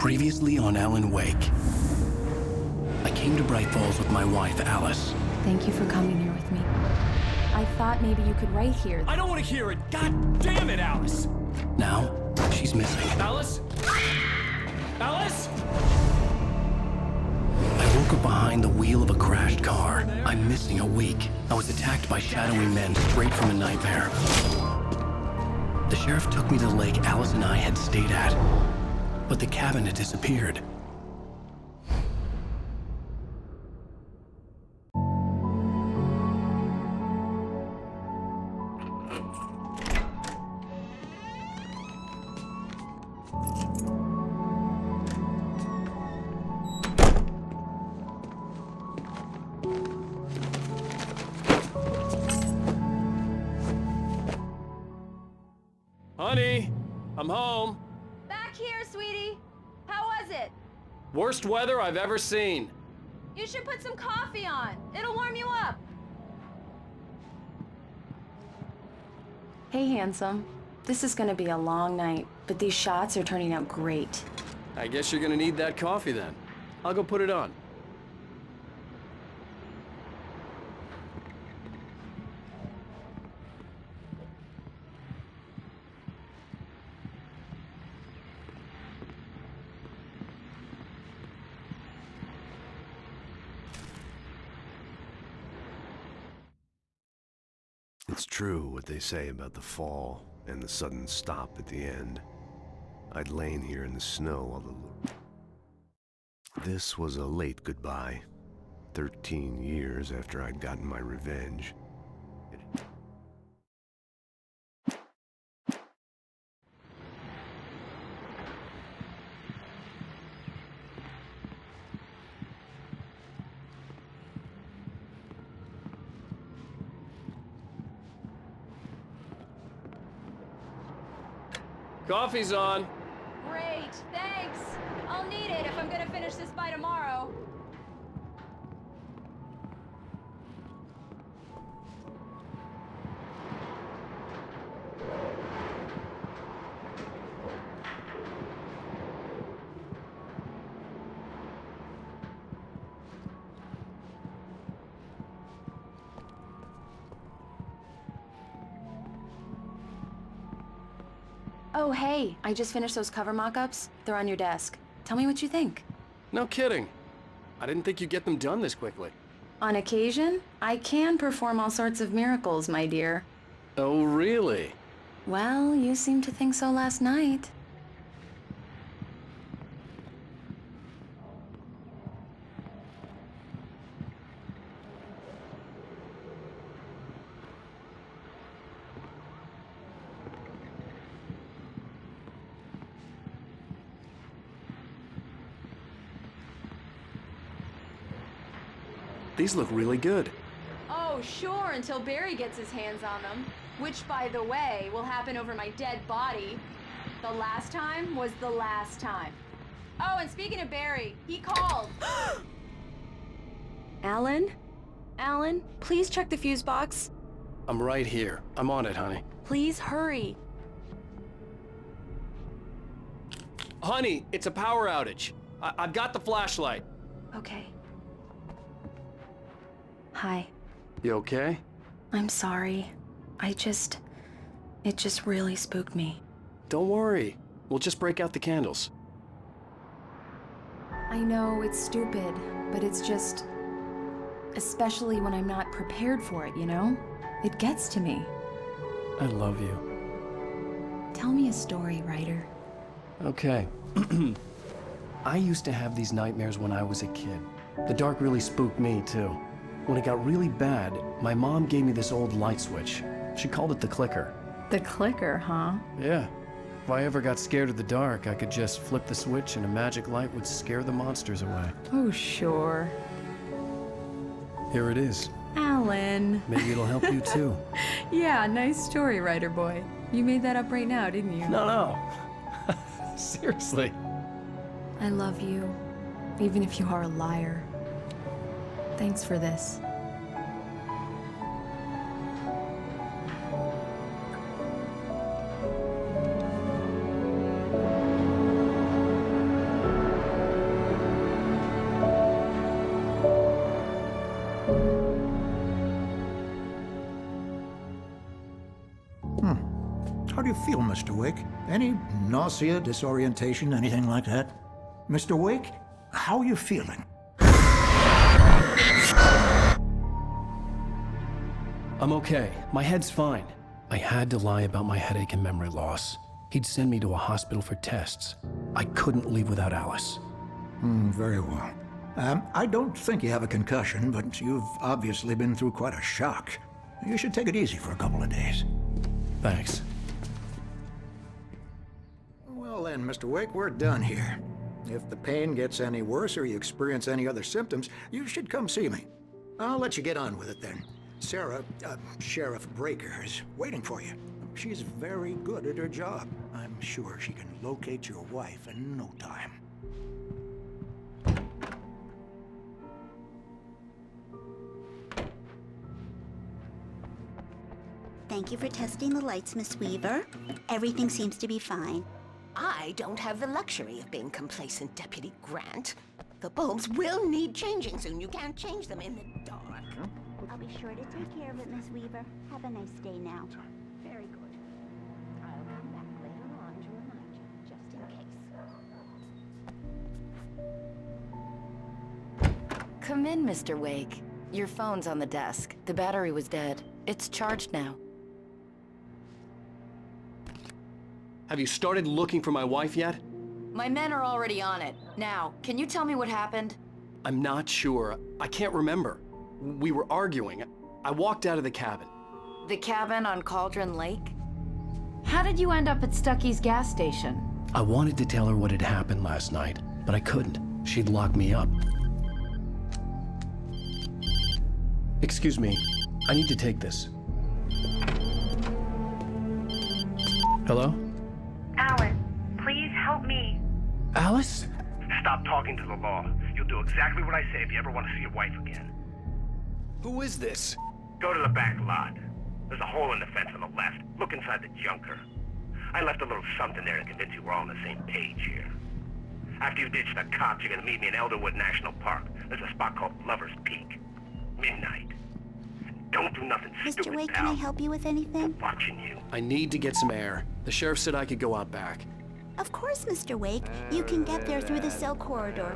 Previously on Alan Wake. I came to Bright Falls with my wife, Alice. Thank you for coming here with me. I thought maybe you could write here. I don't want to hear it! God damn it, Alice! Now, she's missing. Alice? Alice? I woke up behind the wheel of a crashed car. I'm missing a week. I was attacked by shadowy men straight from a nightmare. The sheriff took me to the lake Alice and I had stayed at, but the cabin had disappeared. Honey, I'm home. Back here, sweetie. How was it? Worst weather I've ever seen. You should put some coffee on. It'll warm you up. Hey, handsome. This is gonna be a long night, but these shots are turning out great. I guess you're gonna need that coffee then. I'll go put it on. It's true what they say about the fall and the sudden stop at the end. I'd lain here in the snow while This was a late goodbye. 13 years after I'd gotten my revenge. Coffee's on. Great, thanks. I'll need it if I'm gonna finish this by tomorrow. Oh, hey, I just finished those cover mock-ups. They're on your desk. Tell me what you think. No kidding. I didn't think you'd get them done this quickly. On occasion, I can perform all sorts of miracles, my dear. Oh, really? Well, you seemed to think so last night. These look really good. Oh, sure, until Barry gets his hands on them. Which, by the way, will happen over my dead body. The last time was the last time. Oh, and speaking of Barry, he called. Alan? Alan, please check the fuse box. I'm right here. I'm on it, honey. Please hurry. Honey, it's a power outage. I've got the flashlight. Okay. Hi. You okay? I'm sorry. It just really spooked me. Don't worry. We'll just break out the candles. I know it's stupid, but it's just... especially when I'm not prepared for it, you know? It gets to me. I love you. Tell me a story, writer. Okay. I used to have these nightmares when I was a kid. The dark really spooked me, too. When it got really bad, my mom gave me this old light switch. She called it the clicker. The clicker, huh? Yeah. If I ever got scared of the dark, I could just flip the switch and a magic light would scare the monsters away. Oh, sure. Here it is. Alan. Maybe it'll help you too. Yeah, nice story, writer boy. You made that up right now, didn't you? No. Seriously. I love you, even if you are a liar. Thanks for this. How do you feel, Mr. Wake? Any nausea, disorientation, anything like that? Mr. Wake, how are you feeling? I'm okay. My head's fine. I had to lie about my headache and memory loss. He'd send me to a hospital for tests. I couldn't leave without Alice. Very well. I don't think you have a concussion, but you've obviously been through quite a shock. You should take it easy for a couple of days. Thanks. Well then, Mr. Wake, we're done here. If the pain gets any worse or you experience any other symptoms, you should come see me. I'll let you get on with it then. Sarah, Sheriff Breaker, is waiting for you. She's very good at her job. I'm sure she can locate your wife in no time. Thank you for testing the lights, Miss Weaver. Everything seems to be fine. I don't have the luxury of being complacent, Deputy Grant. The bulbs will need changing soon. You can't change them in the dark. I'll be sure to take care of it, Miss Weaver. Have a nice day now. Very good. I'll come back later on to remind you, just in case. Come in, Mr. Wake. Your phone's on the desk. The battery was dead. It's charged now. Have you started looking for my wife yet? My men are already on it. Now, can you tell me what happened? I'm not sure. I can't remember. We were arguing. I walked out of the cabin. The cabin on Cauldron Lake? How did you end up at Stucky's gas station? I wanted to tell her what had happened last night, but I couldn't. She'd lock me up. Excuse me. I need to take this. Hello? Alice, please help me. Alice? Stop talking to the law. You'll do exactly what I say if you ever want to see your wife again. Who is this? Go to the back lot. There's a hole in the fence on the left. Look inside the junker. I left a little something there to convince you we're all on the same page here. After you ditch the cops, you're gonna meet me in Elderwood National Park. There's a spot called Lover's Peak. Midnight. Don't do nothing stupid, Mr. Wake, pal. can I help you with anything? I'm watching you. I need to get some air. The sheriff said I could go out back. Of course, Mr. Wake. You can get there through the cell corridor.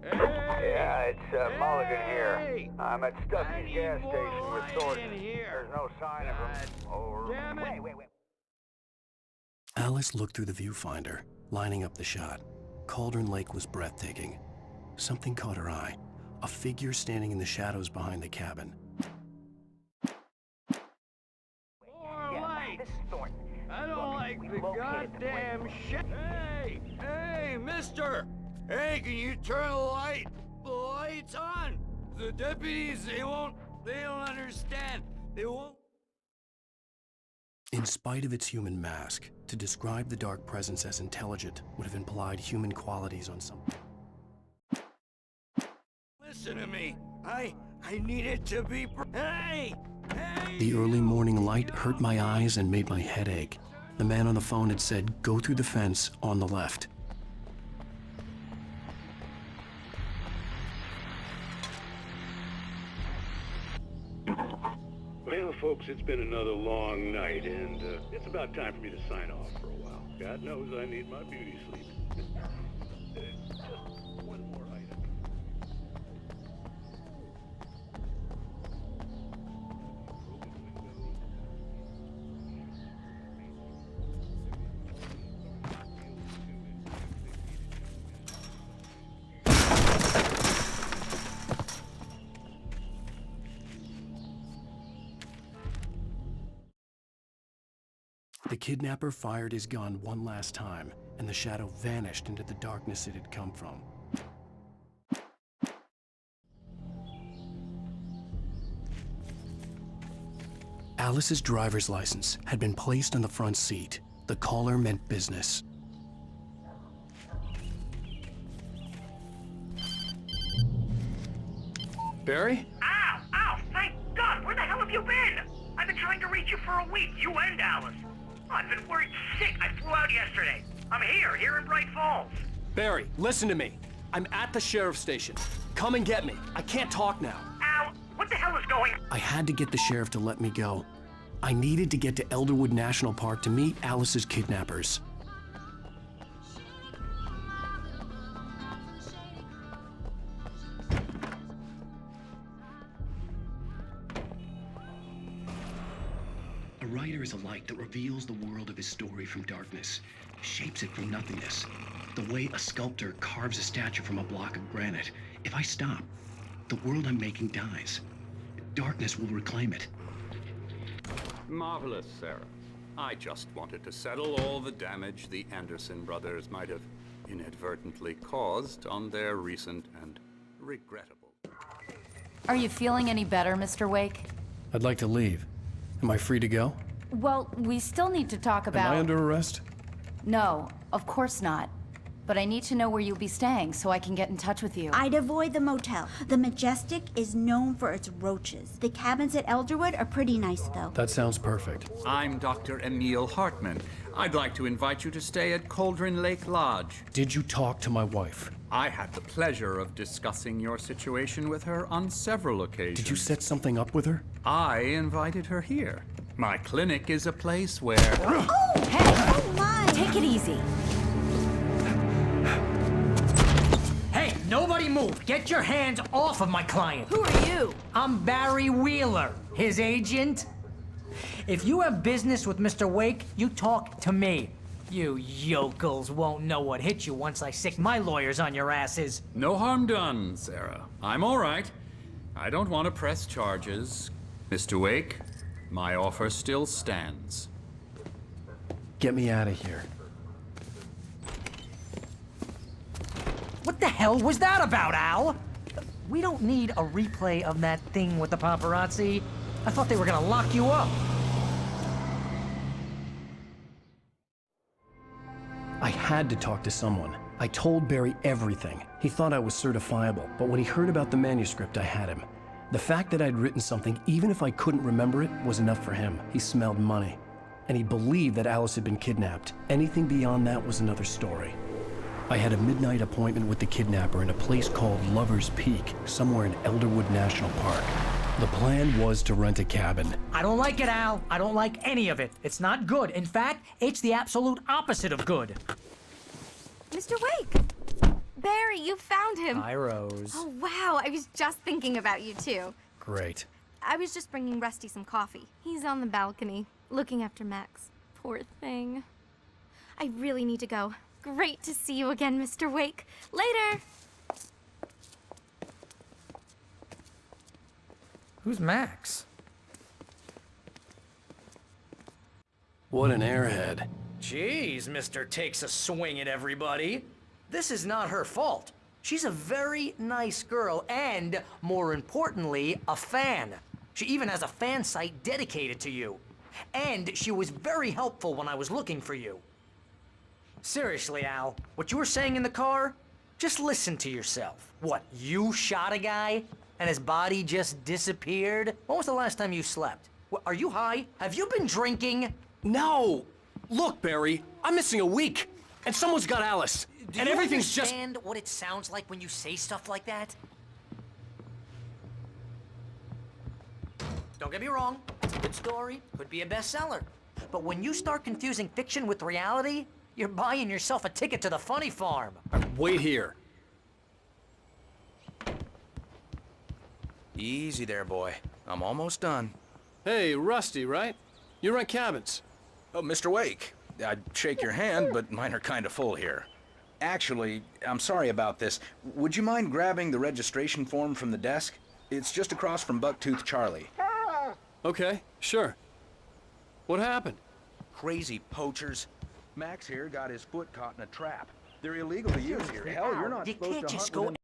Yeah, it's Mulligan here. I'm at Stucky's gas station with Thornton. There's no sign of him. Over. Wait. Alice looked through the viewfinder, lining up the shot. Cauldron Lake was breathtaking. Something caught her eye. A figure standing in the shadows behind the cabin. This is Thornton. I don't like the goddamn shit. Hey, mister! Hey, can you turn the lights on? The deputies, they don't understand. They won't. In spite of its human mask, to describe the dark presence as intelligent would have implied human qualities on some... Listen to me. I need it to be... Hey! The early morning light hurt my eyes and made my head ache. The man on the phone had said, go through the fence on the left. Well, folks, it's been another long night, and it's about time for me to sign off for a while. God knows I need my beauty sleep. Just one more item. The kidnapper fired his gun one last time, and the shadow vanished into the darkness it had come from. Alice's driver's license had been placed on the front seat. The caller meant business. Barry? Ow! Thank God! Where the hell have you been? I've been trying to reach you for a week, you and Alice. I've been worried sick. I flew out yesterday. I'm here in Bright Falls. Barry, listen to me. I'm at the sheriff's station. Come and get me. I can't talk now. Al, what the hell is going on? I had to get the sheriff to let me go. I needed to get to Elderwood National Park to meet Alice's kidnappers. A writer is a light that reveals the world of his story from darkness, shapes it from nothingness. The way a sculptor carves a statue from a block of granite. If I stop, the world I'm making dies. Darkness will reclaim it. Marvelous, Sarah. I just wanted to settle all the damage the Anderson brothers might have inadvertently caused on their recent and regrettable. Are you feeling any better, Mr. Wake? I'd like to leave. Am I free to go? Well, we still need to talk about... Am I under arrest? No, of course not. But I need to know where you'll be staying so I can get in touch with you. I'd avoid the motel. The Majestic is known for its roaches. The cabins at Elderwood are pretty nice, though. That sounds perfect. I'm Dr. Emil Hartman. I'd like to invite you to stay at Cauldron Lake Lodge. Did you talk to my wife? I had the pleasure of discussing your situation with her on several occasions. Did you set something up with her? I invited her here. My clinic is a place where... Oh, hey! Oh, my! Take it easy. Hey, nobody move! Get your hands off of my client! Who are you? I'm Barry Wheeler, his agent. If you have business with Mr. Wake, you talk to me. You yokels won't know what hit you once I sick my lawyers on your asses. No harm done, Sarah. I'm all right. I don't want to press charges. Mr. Wake, my offer still stands. Get me out of here. What the hell was that about, Al? We don't need a replay of that thing with the paparazzi. I thought they were gonna lock you up. I had to talk to someone. I told Barry everything. He thought I was certifiable, but when he heard about the manuscript, I had him. The fact that I'd written something, even if I couldn't remember it, was enough for him. He smelled money. And he believed that Alice had been kidnapped. Anything beyond that was another story. I had a midnight appointment with the kidnapper in a place called Lover's Peak, somewhere in Elderwood National Park. The plan was to rent a cabin. I don't like it, Al. I don't like any of it. It's not good. In fact, it's the absolute opposite of good. Mr. Wake! Barry, you found him! Hi, Rose. Oh, wow. I was just thinking about you, too. Great. I was just bringing Rusty some coffee. He's on the balcony, looking after Max. Poor thing. I really need to go. Great to see you again, Mr. Wake. Later! Who's Max? What an airhead. Jeez, Mr. Takes a swing at everybody. This is not her fault. She's a very nice girl and, more importantly, a fan. She even has a fan site dedicated to you. And she was very helpful when I was looking for you. Seriously, Al, what you were saying in the car? Just listen to yourself. What, you shot a guy and his body just disappeared? When was the last time you slept? What, are you high? Have you been drinking? No! Look, Barry, I'm missing a week, and someone's got Alice, and everything's just... Do you understand what it sounds like when you say stuff like that? Don't get me wrong, it's a good story, could be a bestseller. But when you start confusing fiction with reality, you're buying yourself a ticket to the funny farm. Wait here. Easy there, boy. I'm almost done. Hey, Rusty, right? You rent cabins. Oh, Mr. Wake. I'd shake your hand, but mine are kind of full here. Actually, I'm sorry about this. Would you mind grabbing the registration form from the desk? It's just across from Bucktooth Charlie. Okay, sure. What happened? Crazy poachers. Max here got his foot caught in a trap. They're illegal to use here. Hell, you're not supposed to hunt within